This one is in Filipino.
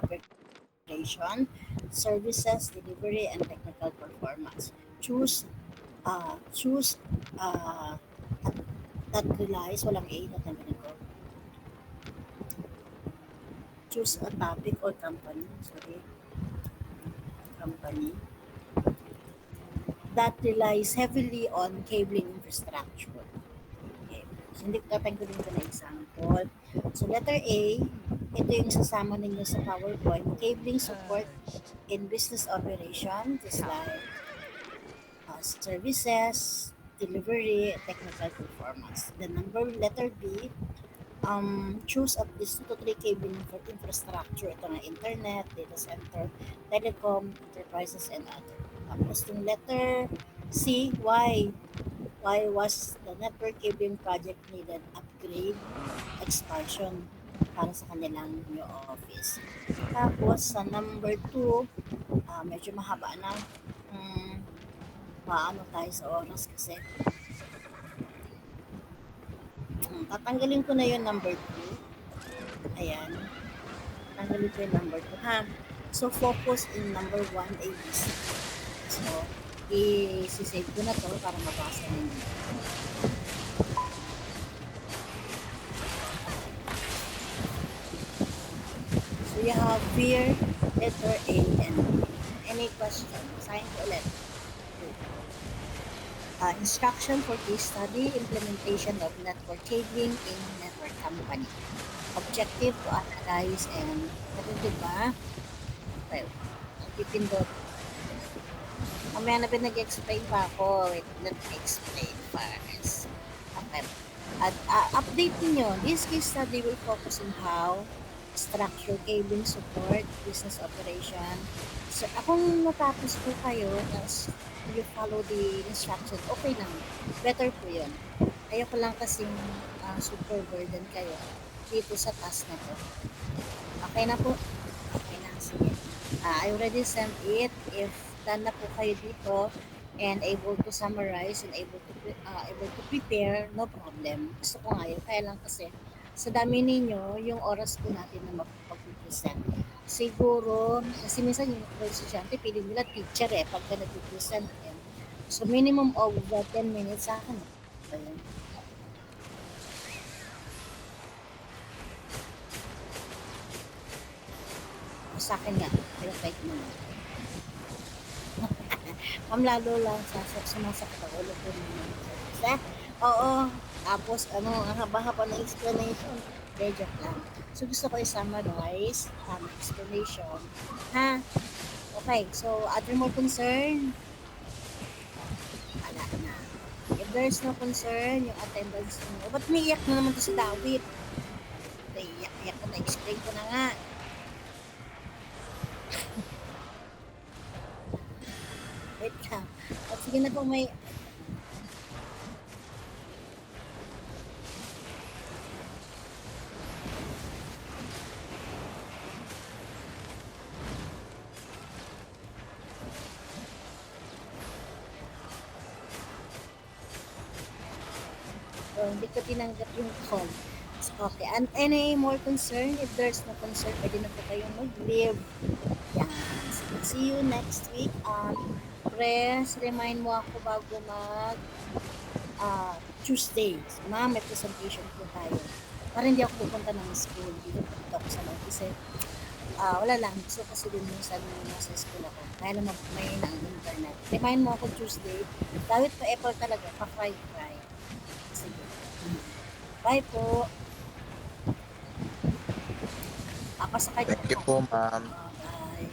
operation, services, delivery, and technical performance. Choose, choose that relies, walang A, tatanggalin ko. Choose a topic or company, company that relies heavily on cabling infrastructure. Okay. So, hindi tatanggalin ko na example. So, letter A, ito yung sasama ninyo sa PowerPoint. Cabling support Purged. in business operation, just like Copied. services, delivery, technical performance. The number letter B, choose of these 2 to 3 cabling infrastructure. Ito nga, internet, data center, telecom, enterprises, and other. Tapos yung letter C, why? Why was the network cabling project needed upgrade, expansion para sa kanilang new office? Tapos sa number 2, medyo mahaba na. Paano tayo sa oras kasi. Tatanggalin ko na yung number 2. Ayan. Tanggalin ko yung number 2 ha. So, focus in number 1, ABC. So, i-save ko na to para mabasa ninyo. So, you have here letter A and B. Any question? Sign ko ulit. Instruction for case study, implementation of network cabling in network company. Objective to analyze and, ano diba? Okay, pipindot. Mamaya na nag-explain pa ako. Wait, let me explain first. Okay. At update niyo, this case study will focus on how structure cabling support, business operation. So, kung natapos po kayo, tapos you follow the instruction, okay lang. Better po yun. Ayoko lang kasing super burden kayo dito sa task na to. Okay na po? Okay na, sige. I already sent it. If done na po kayo dito and able to summarize and able to prepare, no problem. Gusto ko nga yun. Kaya lang kasi sa dami ninyo, yung oras po natin na mag-present. Siguro, kasi minsan yung mga estudyante, piling nila teacher pagka nag-present yan. So, minimum of 10 minutes sa akin. Ayun. Sa akin nga, pinapay ko naman. Ma'am, lalo lang sumasakit ang ulo ko naman. Oo. Tapos, ang haba-haba ng explanation. De, joke lang. So, gusto ko i-summarize ang explanation. Ha? Okay, so, other more concern? Wala na. If there's no concern, yung attendance nyo. Ba't umiiyak na naman to si David? Naiiyak-iyak ko, na-explain ko na nga. Wait lang. O, sige na po, may hindi ko tinanggap yung call. Okay, and any more concern? If there's no concern, pwede na po kayong mag-leave. Yan. See you next week. Press, remind mo ako bago mag Tuesday. May presentation po tayo. Para hindi ako pupunta ng school. Dito ako sa loob. Kasi wala lang. Gusto kasi din yung sa school ako. Kaya lang may ng internet. Remind mo ako Tuesday. Dawit pa Apple talaga. Pa-fry. Sige. Bye po. Pasakay ko Thank you po. po, ma'am. Bye.